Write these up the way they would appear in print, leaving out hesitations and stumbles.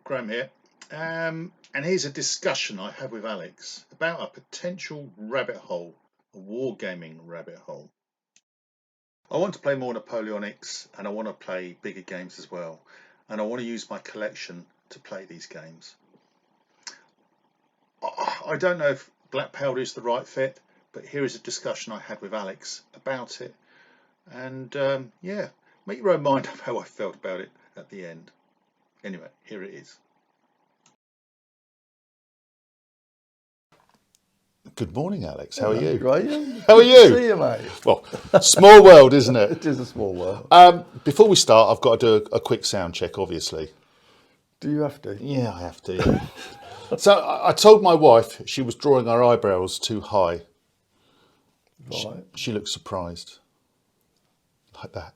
Graham here, and here's a discussion I had with Alex about a potential rabbit hole, a wargaming rabbit hole. I want to play more Napoleonics and I want to play bigger games as well, and I want to use my collection to play these games. I don't know if Black Powder is the right fit, but here is a discussion I had with Alex about it, and yeah, make your own mind up how I felt about it at the end. Anyway, here it is. Good morning, Alex. How are you? Graham. How are you? Good to see you, mate. Well, small world, isn't it? It is a small world. Before we start, I've got to do a quick sound check, obviously. Do you have to? Yeah, I have to. Yeah. So I told my wife she was drawing her eyebrows too high. Right. She looked surprised. Like that.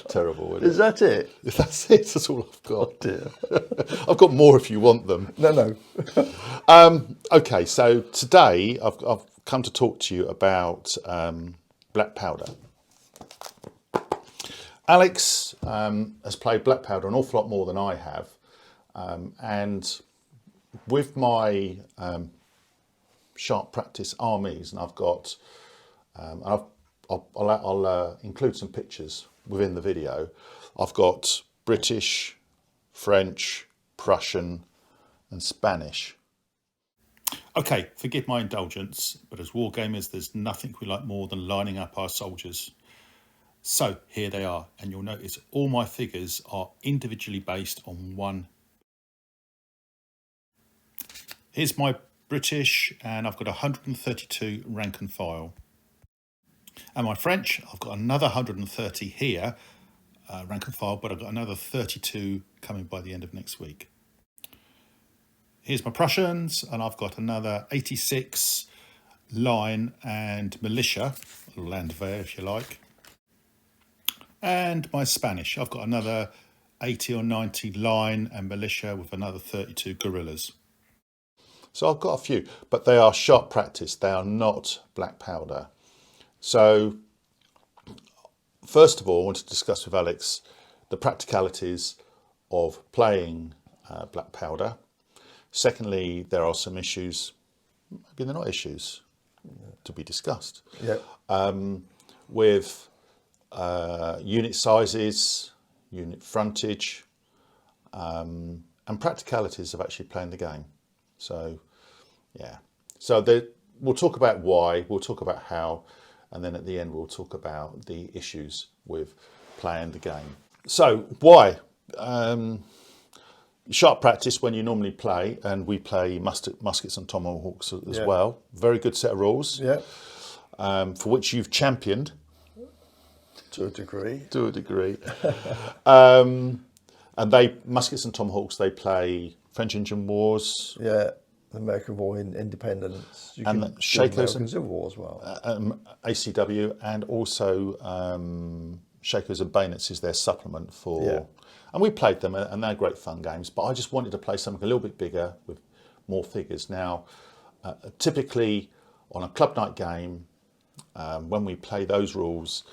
Terrible, isn't it? Is that it? That's it. That's all I've got. Oh dear. I've got more if you want them. No. Okay, so today I've come to talk to you about Black Powder. Alex has played Black Powder an awful lot more than I have, and with my sharp practice armies, and I've got, I'll include some pictures within the video. I've got British, French, Prussian and Spanish. Okay, forgive my indulgence, but as wargamers there's nothing we like more than lining up our soldiers. So here they are, and you'll notice all my figures are individually based on one. Here's my British, and I've got 132 rank and file. And my French, I've got another 130 here, rank and file, but I've got another 32 coming by the end of next week. Here's my Prussians, and I've got another 86 line and militia, Landwehr if you like. And my Spanish, I've got another 80 or 90 line and militia with another 32 guerrillas. So I've got a few, but they are sharp practice. They are not Black Powder. So first of all, I want to discuss with Alex the practicalities of playing Black Powder. Secondly, there are some issues, maybe they're not issues, to be discussed. Yeah. With unit sizes, unit frontage, and practicalities of actually playing the game. So, yeah. So we'll talk about why, we'll talk about how, and then at the end we'll talk about the issues with playing the game. So, why? Sharp practice when you normally play, and we play muskets and tomahawks as well. Very good set of rules. Yeah. For which you've championed. To a degree. To a degree. And muskets and tomahawks, they play French Indian Wars. Yeah. The American War in Independence. You and can Shakos and Civil War as well. ACW, and also Shakos and Bayonets is their supplement for. Yeah. And we played them, and they're great fun games. But I just wanted to play something a little bit bigger with more figures. Now, typically on a club night game, when we play those rules,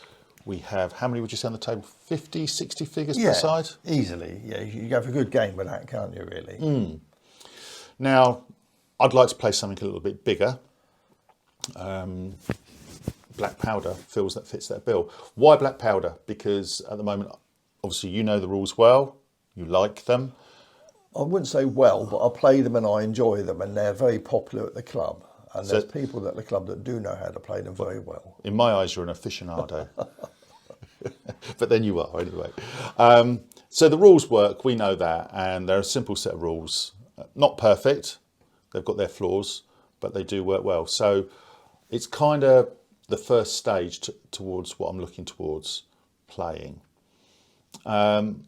we have, how many would you say on the table? 50, 60 figures per side? Easily. Yeah, you can have a good game with that, can't you, really? Now, I'd like to play something a little bit bigger. Black Powder feels that fits that bill. Why Black Powder? Because at the moment, obviously you know the rules well, you like them. I wouldn't say well, but I play them and I enjoy them, and they're very popular at the club. And there's people at the club that do know how to play them very well. In my eyes, you're an aficionado. But then you are, anyway. So the rules work, we know that, and they're a simple set of rules. Not perfect, they've got their flaws, but they do work well. So it's kind of the first stage towards what I'm looking towards playing. And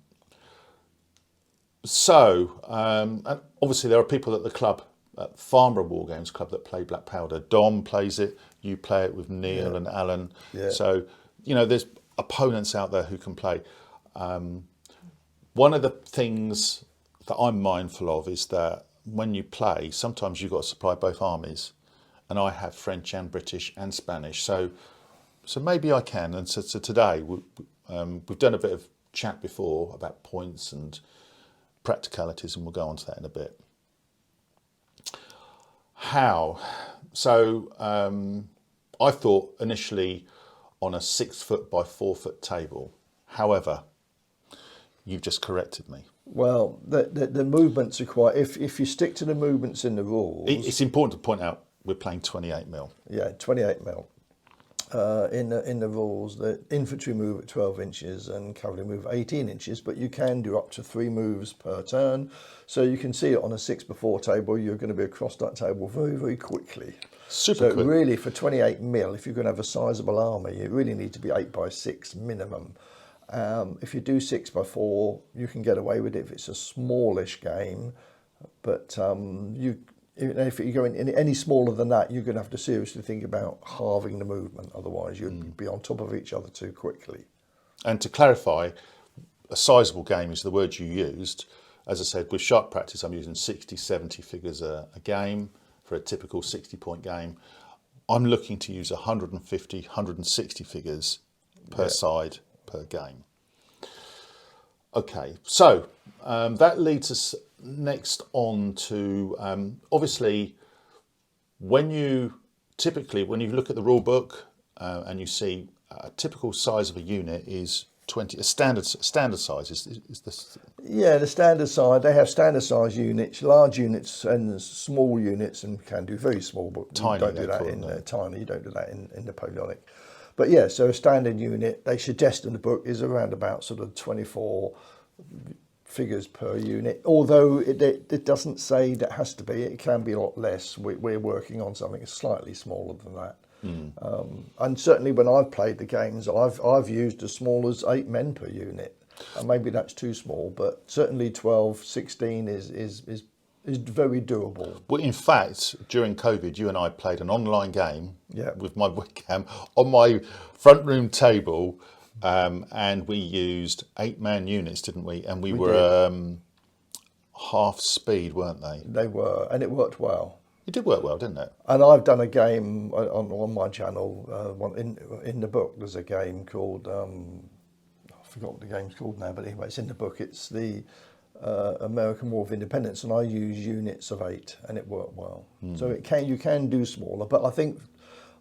obviously there are people at the club, at Farnborough War Games Club, that play Black Powder. Dom plays it, you play it with Neil and Alan. Yeah. So, you know, there's opponents out there who can play. One of the things that I'm mindful of is that when you play, sometimes you've got to supply both armies. And I have French and British and Spanish. So maybe I can. And so today we've done a bit of chat before about points and practicalities, and we'll go on to that in a bit. How? So I thought initially on a 6 foot by 4 foot table. However, you've just corrected me. Well, the movements are quite. If you stick to the movements in the rules, It's important to point out we're playing 28 mil. Yeah, 28 mil. In the rules, the infantry move at 12 inches and cavalry move at 18 inches, but you can do up to 3 moves per turn. So you can see it on a 6x4 table, you're going to be across that table very, very quickly. Super quick. Really, for 28 mil, if you're going to have a sizable army, you really need to be 8x6 minimum. If you do 6x4, you can get away with it if it's a smallish game, but if you go in any smaller than that, you're going to have to seriously think about halving the movement. Otherwise, you'd be on top of each other too quickly. And to clarify, a sizable game is the word you used. As I said, with sharp practice, I'm using 60, 70 figures a game for a typical 60-point game. I'm looking to use 150, 160 figures per side per game. Okay, so that leads us next on to obviously when you look at the rule book and you see a typical size of a unit is 20. A standard size is this. Yeah, the standard size. They have standard size units, large units, and small units, and can do very small, but Tiny, you don't do that in tiny. You don't do that in Napoleonic. But yeah, so a standard unit they suggest in the book is around about sort of 24 figures per unit, although it doesn't say that has to be. It can be a lot less. We're working on something slightly smaller than that. And certainly when I've played the games, I've used as small as 8 men per unit, and maybe that's too small, but certainly 12, 16 is very doable. Well, in fact, during COVID, you and I played an online game with my webcam on my front room table. And we used 8-man units, didn't we? And we were half speed, weren't they? They were, and it worked well. It did work well, didn't it? And I've done a game on my channel. In the book, there's a game called I forgot what the game's called now, but anyway, it's in the book. It's the American War of Independence, and I use units of 8, and it worked well. So you can do smaller, but I think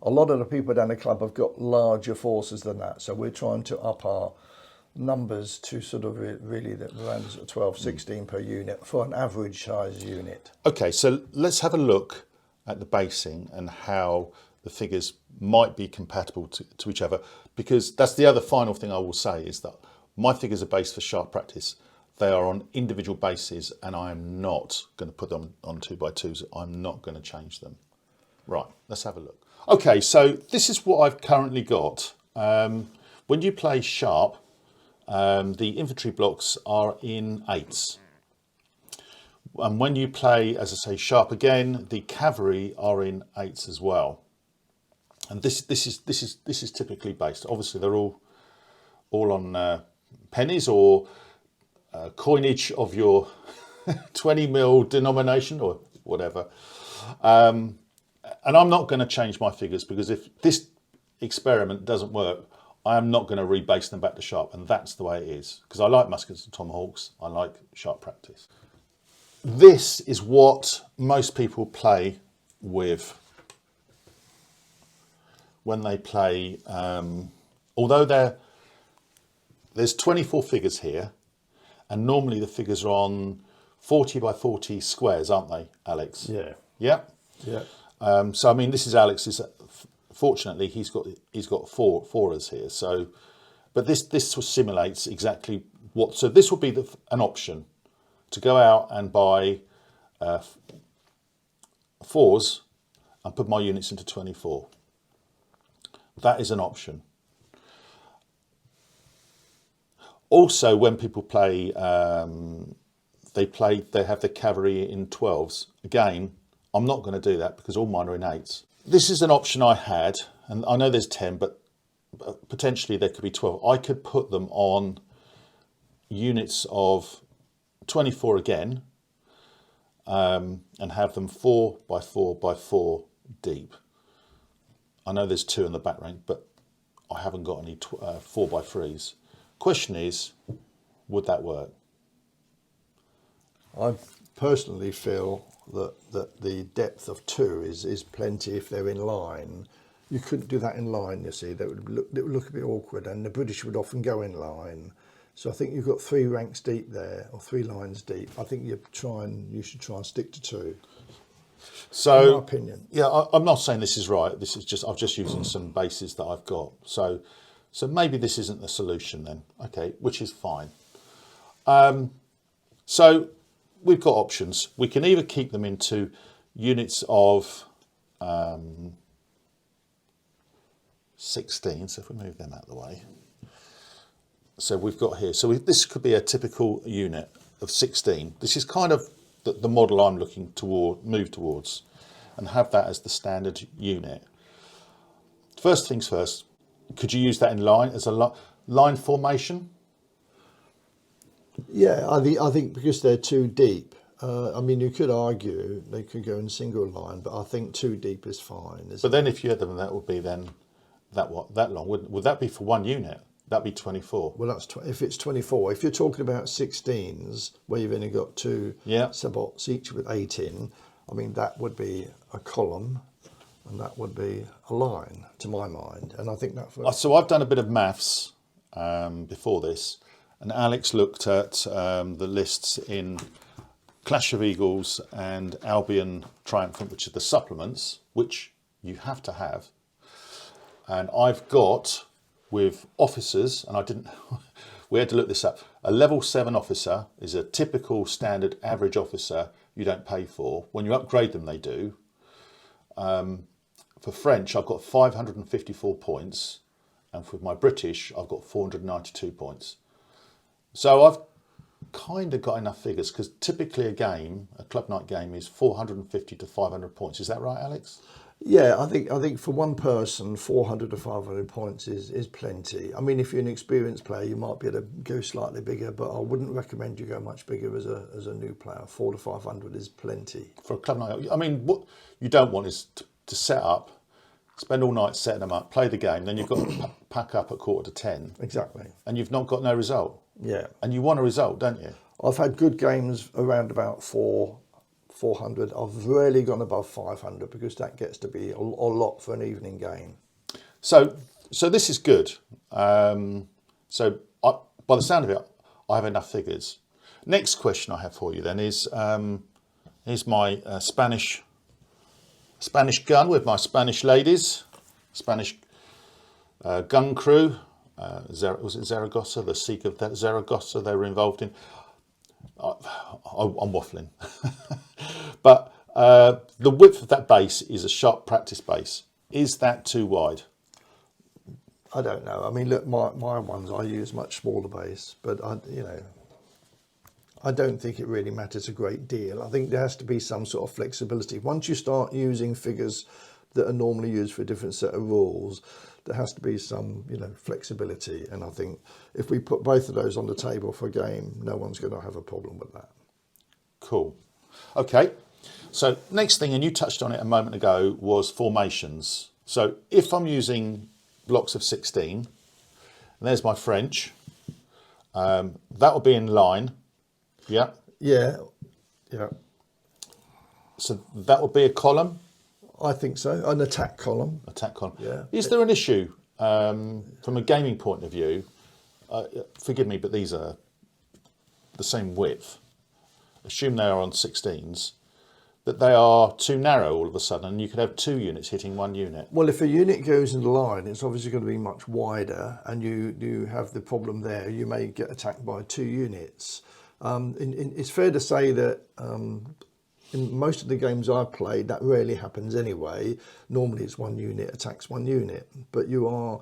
a lot of the people down the club have got larger forces than that. So we're trying to up our numbers to sort of really around 12, 16 per unit for an average size unit. Okay, so let's have a look at the basing and how the figures might be compatible to each other, because that's the other final thing I will say is that my figures are based for sharp practice. They are on individual bases, and I am not going to put them on 2x2s. I'm not going to change them. Right, let's have a look. Okay, so this is what I've currently got. When you play sharp, the infantry blocks are in 8s. And when you play, as I say, sharp again, the cavalry are in 8s as well. And this is typically based. Obviously, they're all on pennies or coinage of your 20 mil denomination or whatever. And I'm not going to change my figures, because if this experiment doesn't work, I am not going to rebase them back to sharp, and that's the way it is, because I like muskets and tomahawks. I like sharp practice. This is what most people play with when they play, although there's 24 figures here, and normally the figures are on 40x40 squares, aren't they, Alex? Yeah. Yeah? Yeah. So I mean, this is Alex's. Fortunately, he's got fours here. So, but this simulates exactly what. So this would be an option to go out and buy 4s and put my units into 24. That is an option. Also, when people play, they have the cavalry in 12s. Again, I'm not going to do that because all mine are in 8s. This is an option I had, and I know there's 10, but potentially there could be 12. I could put them on units of 24 again, and have them 4x4x4 deep. I know there's 2 in the back rank, but I haven't got any 4x3s. Question is, would that work? I personally feel that the depth of 2 is plenty if they're in line. You couldn't do that in line, you see. It would look a bit awkward, and the British would often go in line. So I think you've got 3 ranks deep there, or 3 lines deep. I think you should try and stick to 2. So, in my opinion. Yeah, I'm not saying this is right. This is just, I'm just using some bases that I've got. So maybe this isn't the solution then. Okay, which is fine. So we've got options. We can either keep them into units of 16. So if we move them out of the way. So we've got here. So this could be a typical unit of 16. This is kind of the model I'm looking to move towards, and have that as the standard unit. First things first, could you use that in line as a line formation? Yeah, I think because they're too deep. I mean, you could argue they could go in single line, but I think 2 deep is fine. But then if you had them, that would be then that long. Would that be for one unit? That'd be 24. Well, that's if it's 24. If you're talking about 16s, where you've only got 2 sabots each with 8 in, I mean, that would be a column, and that would be a line, to my mind. And I think that. So I've done a bit of maths before this, and Alex looked at the lists in Clash of Eagles and Albion Triumphant, which are the supplements, which you have to have. And I've got, with officers, and we had to look this up, a level 7 officer is a typical standard average officer you don't pay for. When you upgrade them, they do. For French, I've got 554 points, and for my British, I've got 492 points. So I've kind of got enough figures, because typically a club night game is 450 to 500 points. Is that right, Alex? Yeah, I think for one person, 400 to 500 points is plenty. I mean, if you're an experienced player, you might be able to go slightly bigger, but I wouldn't recommend you go much bigger as a new player. 400 to 500 is plenty. For a club night, I mean, what you don't want is to set up, spend all night setting them up, play the game, then you've got to pack up at 9:45. Exactly. And you've not got no result. Yeah. And you want a result, don't you? I've had good games around about 400. I've rarely gone above 500 because that gets to be a lot for an evening game. So this is good. By the sound of it, I have enough figures. Next question I have for you then is, here's my Spanish gun with my Spanish ladies, Spanish gun crew. Was it Zaragoza, the Siege of Zaragoza they were involved in? I'm waffling. But the width of that base is a sharp practice base. Is that too wide? I don't know. I mean, look, my ones, I use much smaller base, but I don't think it really matters a great deal. I think there has to be some sort of flexibility. Once you start using figures that are normally used for a different set of rules, there has to be some, flexibility. And I think if we put both of those on the table for a game, no one's going to have a problem with that. Cool. Okay. So next thing, and you touched on it a moment ago, was formations. So if I'm using blocks of 16, and there's my French, that will be in line. Yeah. Yeah. Yeah. So that will be a column. I think so. An attack column. Attack column. Yeah. Is there an issue from a gaming point of view? Forgive me, but these are the same width. Assume they are on 16s. That they are too narrow all of a sudden, and you could have 2 units hitting 1 unit. Well, if a unit goes in the line, it's obviously going to be much wider, and you have the problem there. You may get attacked by 2 units. It's fair to say that in most of the games I've played, that rarely happens anyway. Normally it's 1 unit attacks 1 unit, but you are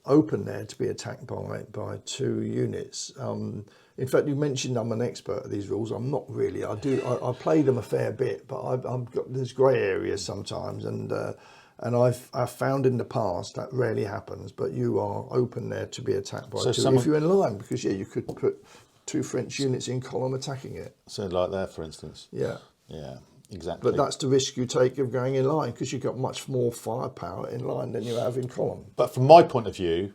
open there to be attacked by 2 units. In fact, you mentioned I'm an expert at these rules. I'm not really. I play them a fair bit, but there's grey areas sometimes, and I've found in the past that rarely happens. But you are open there to be attacked by 2 if you're in line, because you could put 2 French units in column attacking it. So like there, for instance. Yeah. Yeah, exactly. But that's the risk you take of going in line, because you've got much more firepower in line than you have in column. But from my point of view,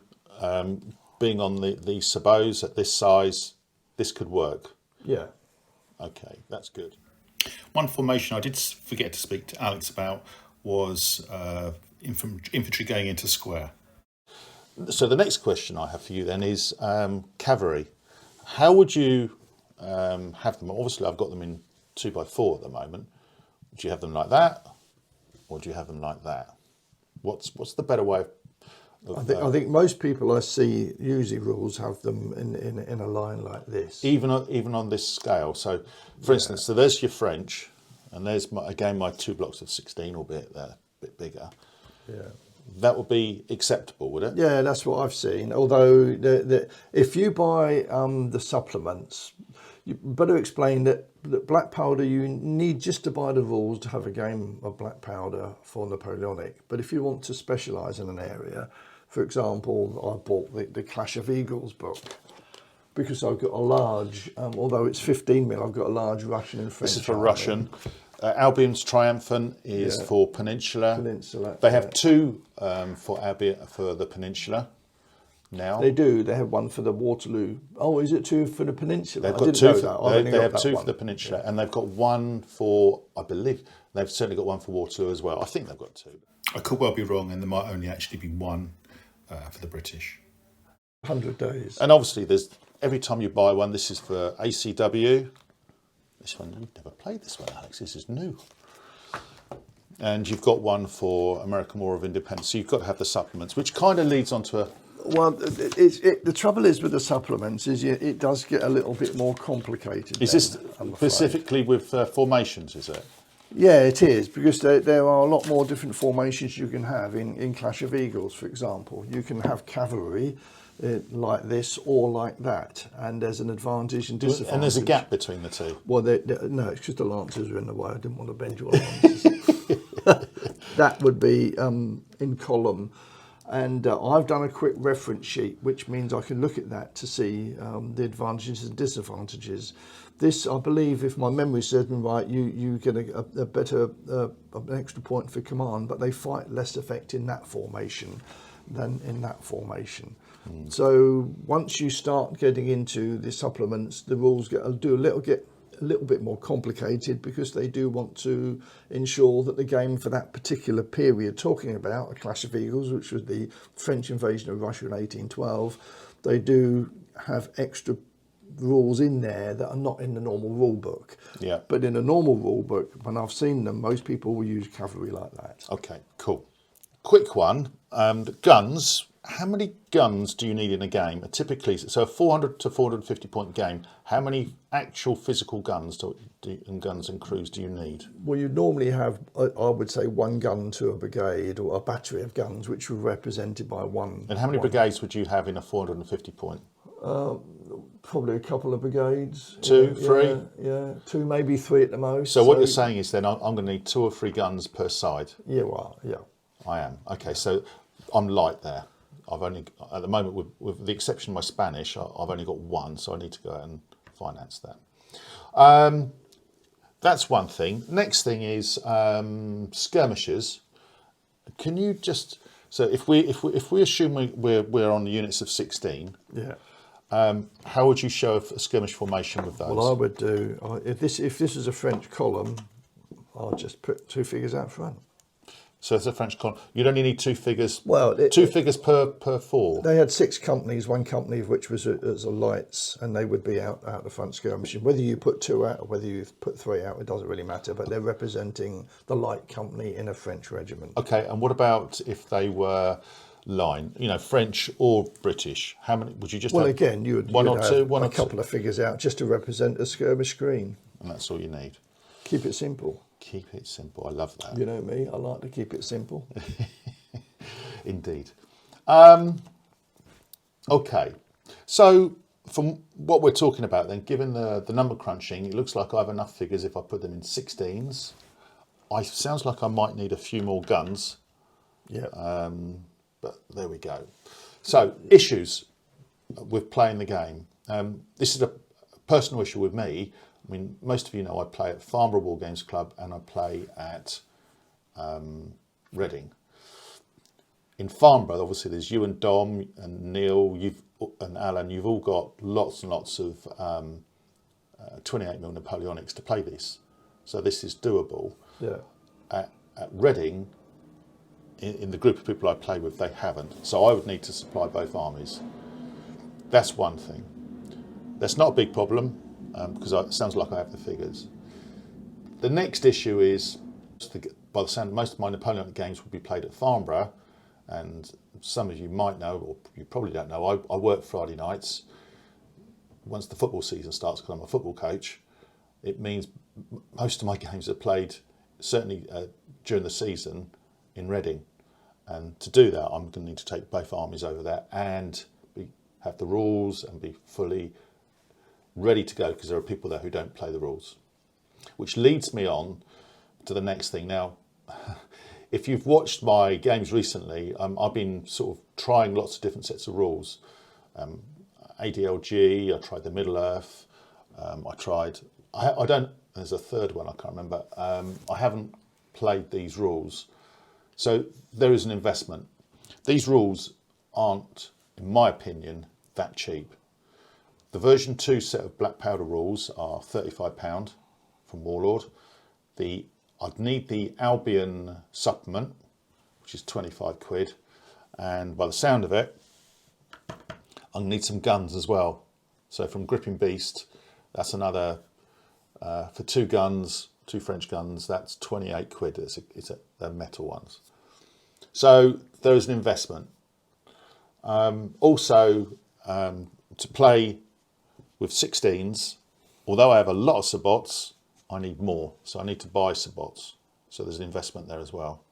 being on the sabots at this size, this could work. Yeah. Okay, that's good. One formation I did forget to speak to Alex about was infantry going into square. So the next question I have for you then is cavalry. How would you have them? Obviously, I've got them in 2x4 at the moment. Do you have them like that, or do you have them like that? What's the better way of I think most people I see usually rules have them in a line like this. even on this scale? So, for instance, so there's your French, and there's my 2 blocks of 16, albeit they're a bit bigger. Yeah. That would be acceptable, would it? Yeah, that's what I've seen. Although, if you buy the supplements, you better explain that black powder, you need just to buy the rules to have a game of black powder for Napoleonic. But if you want to specialise in an area, for example, I bought the Clash of Eagles book because I've got a large, although it's 15mm, I've got a large Russian and French. This is for army. Russian. Albion's Triumphant is for Peninsula. They have 2 for the Peninsula now. They do. They have one for the Waterloo. Oh, is it 2 for the Peninsula? They've got 2 for, they have 2 for the Peninsula, and they've got 1 for, I believe, they've certainly got 1 for Waterloo as well. I think they've got 2. I could well be wrong, and there might only actually be 1 for the British. 100 days. And obviously, there's every time you buy one, this is for ACW. This one, you've never played this one, Alex. This is new. And you've got 1 for American War of Independence. So you've got to have the supplements, which kind of leads on to a... Well, the trouble is with the supplements is it does get a little bit more complicated. Is this specifically with formations, is it? Yeah, it is, because there are a lot more different formations you can have in Clash of Eagles, for example. You can have cavalry like this or like that, and there's an advantage and disadvantage. And there's a gap between the 2? Well, no, it's because the lancers are in the way. I didn't want to bend your lancers. That would be in column. And I've done a quick reference sheet, which means I can look at that to see the advantages and disadvantages. This, I believe, if my memory serves me right, you get a better, an extra point for command, but they fight less effect in that formation than in that formation. So once you start getting into the supplements, the rules get a little bit more complicated, because they do want to ensure that the game for that particular period, talking about a Clash of Eagles, which was the French invasion of Russia in 1812, they do have extra rules in there that are not in the normal rule book. Yeah. But in a normal rule book, when I've seen them, most people will use cavalry like that. Okay, cool. Quick one, guns. How many guns do you need in a game? Typically, so a 400 to 450 point game, how many actual physical guns and guns and crews do you need? Well, you normally have, I would say, 1 gun to a brigade, or a battery of guns, which are represented by 1. And how many brigades would you have in a 450 point? Probably a couple of brigades. 2, 3? Yeah, 2, maybe 3 at the most. So what you're saying is then I'm going to need 2 or 3 guns per side? Yeah, well, yeah. I am. Okay, so I'm light there. I've only, at the moment, with the exception of my Spanish, I've only got 1, so I need to go out and finance that. That's one thing. Next thing is skirmishes. Can you just, so if we assume we're on the units of 16, Yeah. how would you show a skirmish formation with those? Well, I would do, if this is a French column, I'll just put 2 figures out front. So it's a French column. You'd only need 2 figures. Well, 2 figures per 4. They had 6 companies, 1 company of which was as a lights, and they would be out the front skirmishing. Whether you put 2 out or whether you put 3 out, it doesn't really matter. But they're representing the light company in a French regiment. Okay, and what about if they were line? You know, French or British? How many would you just? Well, have again, you would one or have two, one a or two, couple of figures out just to represent a skirmish screen. and that's all you need. Keep it simple. Keep it simple. I love that. You know me, I like to keep it simple. Indeed. Okay, so from what we're talking about then, given the number crunching, it looks like I have enough figures if I put them in 16s. Sounds like I might need a few more guns. Yeah. But there we go. So, issues with playing the game. This is a personal issue with me. I mean, most of you know I play at Farnborough War Games Club and I play at Reading. In Farnborough, obviously, there's you and Dom and Neil. You've and Alan, you've all got lots and lots of 28mm Napoleonics to play this, so this is doable. Yeah. At Reading, in the group of people I play with, they haven't, so I would need to supply both armies. That's one thing. That's not a big problem, because it sounds like I have the figures. The next issue is, by the sound, most of my Napoleonic games will be played at Farnborough, and some of you might know, or you probably don't know, I work Friday nights. Once the football season starts, because I'm a football coach, it means most of my games are played, certainly during the season, in Reading. And to do that, I'm going to need to take both armies over there and have the rules and be fully ready to go, because there are people there who don't play the rules. Which leads me on to the next thing. Now, if you've watched my games recently, I've been sort of trying lots of different sets of rules. ADLG, I tried the Middle Earth, I don't, there's a third one I can't remember. I haven't played these rules. So there is an investment. These rules aren't, in my opinion, that cheap. The version 2 set of black powder rules are £35 from Warlord. I'd need the Albion supplement, which is 25 quid. And by the sound of it, I'll need some guns as well. So from Gripping Beast, that's another, for 2 guns, 2 French guns, that's 28 quid. They're metal ones. So there is an investment. Also, to play with 16s, although I have a lot of sabots, I need more. So I need to buy sabots. So there's an investment there as well.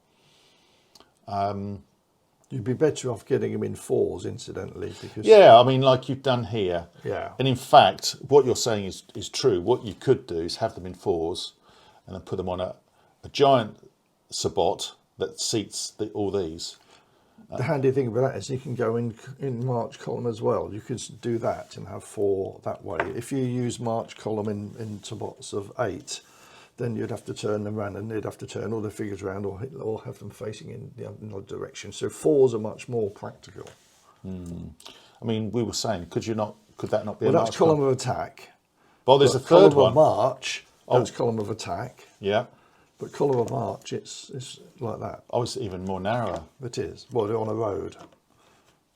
You'd be better off getting them in 4s, incidentally, because yeah, I mean, like you've done here. Yeah. And in fact, what you're saying is true. What you could do is have them in 4s and then put them on a giant sabot that seats all these. The handy thing about that is you can go in March column as well. You could do that and have 4 that way. If you use March column in sabots of 8, then you'd have to turn them around, and they'd have to turn all the figures around, or have them facing in the other direction. So 4s are much more practical. I mean, we were saying, could that not be Well, a that's March column of attack. Well, there's a But third column one. of March, that's column of attack. Yeah. But column of March, it's like that. Oh, it's even more narrower. It is. Well, they're on a road.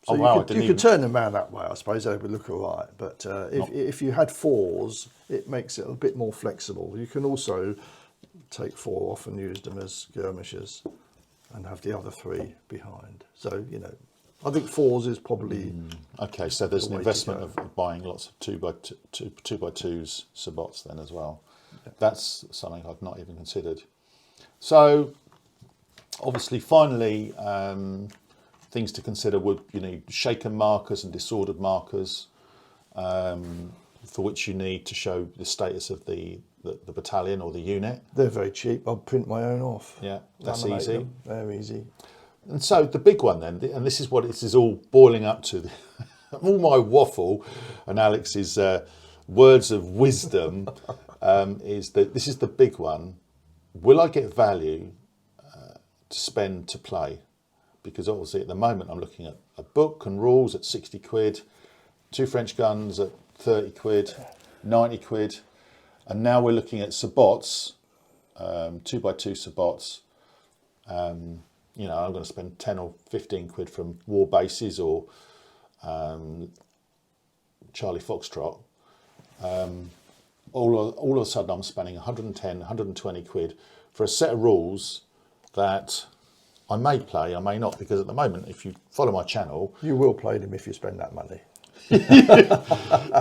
So Oh, wow, you could turn them around that way, I suppose. They would look all right. But if you had 4s, it makes it a bit more flexible. You can also take 4 off and use them as skirmishers and have the other 3 behind. So, you know, I think 4s is probably... Okay, so there's an way to investment go. of buying lots of 2x2s sabots then as well. Yeah. That's something I've not even considered. So, obviously, finally, things to consider would, you need shaken markers and disordered markers, for which you need to show the status of the battalion or the unit. They're very cheap. I'll print my own off. Yeah, that's Laminate easy. them. They're easy. And so the big one then, and this is what this is all boiling up to, all my waffle and Alex's words of wisdom, is that this is the big one. Will I get value to spend to play? Because obviously at the moment I'm looking at a book and rules at 60 quid, 2 French guns at 30 quid, 90 quid, and now we're looking at sabots, 2x2 sabots. You know, I'm going to spend 10 or 15 quid from War Bases or Charlie Foxtrot. All of a sudden I'm spending 110, 120 quid for a set of rules that I may play, I may not, because at the moment, if you follow my channel... You will play them if you spend that money.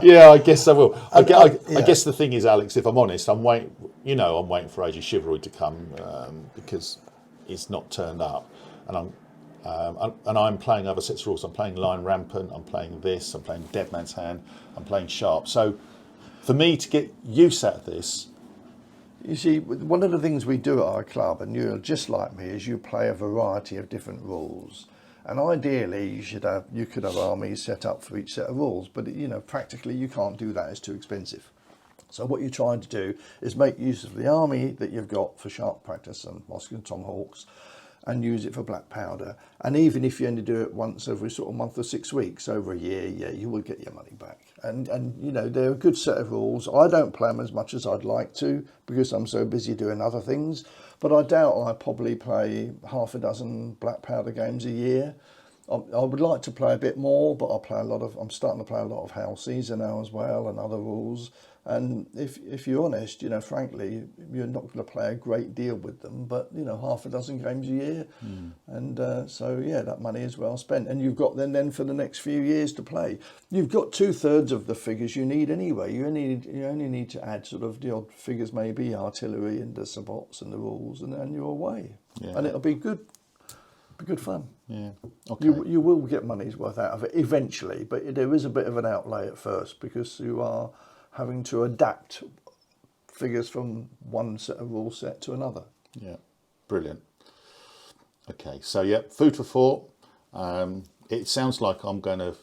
Yeah, I guess I will. I guess the thing is, Alex, if I'm honest, I'm waiting for Age of Chivalry to come, because it's not turned up, and I'm playing other sets of rules. I'm playing Lion Rampant, I'm playing this, I'm playing Dead Man's Hand, I'm playing Sharp. So for me to get use out of this... You see, one of the things we do at our club, and you're just like me, is you play a variety of different rules. And ideally, you could have armies set up for each set of rules, but you know, practically you can't do that. It's too expensive. So what you're trying to do is make use of the army that you've got for sharp practice and Moscow Tomahawks, and use it for black powder. And even if you only do it once every sort of month or 6 weeks, over a year, yeah, you will get your money back. And you know, they're a good set of rules. I don't play them as much as I'd like to because I'm so busy doing other things, but I doubt I probably play half a dozen black powder games a year. I would like to play a bit more, but I'm starting to play a lot of House Caesar now as well, and other rules. And if you're honest, you know, frankly, you're not going to play a great deal with them, but you know, half a dozen games a year, and so yeah, that money is well spent. And you've got then for the next few years to play. You've got 2/3 of the figures you need anyway. You only need to add sort of the odd figures, maybe artillery and the sabots and the rules, and then you're away. Yeah. And it'll be good. Be good fun. Yeah. Okay. You will get money's worth out of it eventually, but there is a bit of an outlay at first because you are having to adapt figures from one set of rule set to another. Yeah. Brilliant. Okay. So yeah, food for thought. It sounds like I'm going to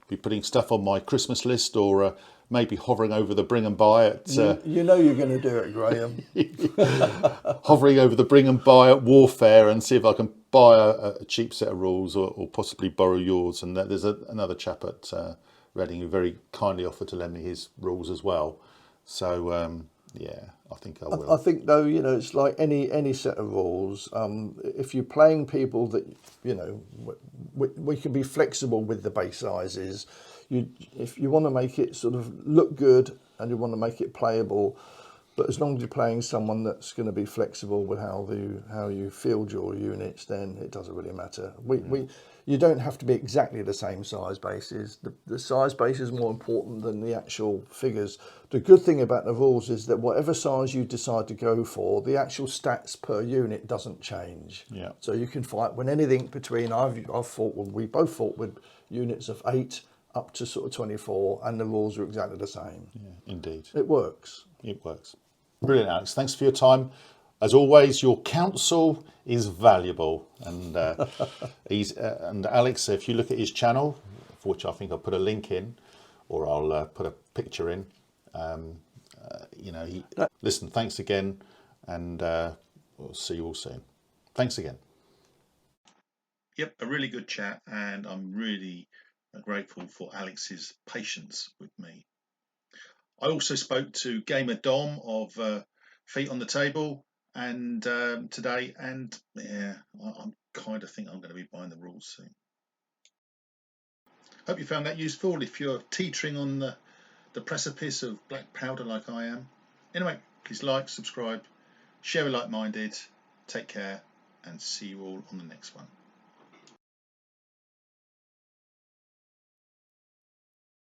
be putting stuff on my Christmas list, or maybe hovering over the bring and buy at. You know you're going to do it, Graham. Hovering over the bring and buy at Warfare and see if I can buy a cheap set of rules, or possibly borrow yours. And there's another chap at Reading who very kindly offered to lend me his rules as well. So yeah, I think I will. I think though, you know, it's like any set of rules. If you're playing people that, you know, we can be flexible with the base sizes. If you want to make it sort of look good and you want to make it playable, but as long as you're playing someone that's going to be flexible with how you field your units, then it doesn't really matter. You don't have to be exactly the same size bases. The size base is more important than the actual figures. The good thing about the rules is that whatever size you decide to go for, the actual stats per unit doesn't change. Yeah. So you can fight when anything between we both fought with units of 8 up to sort of 24, and the rules are exactly the same. Yeah, indeed. It works. It works. Brilliant, Alex. Thanks for your time. As always, your counsel is valuable. And and Alex, if you look at his channel, for which I think I'll put a link in, or I'll put a picture in, you know, listen, thanks again, and we'll see you all soon. Thanks again. Yep, a really good chat, and I'm really grateful for Alex's patience with me. I also spoke to Gamer Dom of Feet on the Table and today, and yeah, I'm kind of think I'm going to be buying the rules soon. Hope you found that useful if you're teetering on the precipice of black powder like I am. Anyway, please like, subscribe, share with like-minded, take care, and see you all on the next one.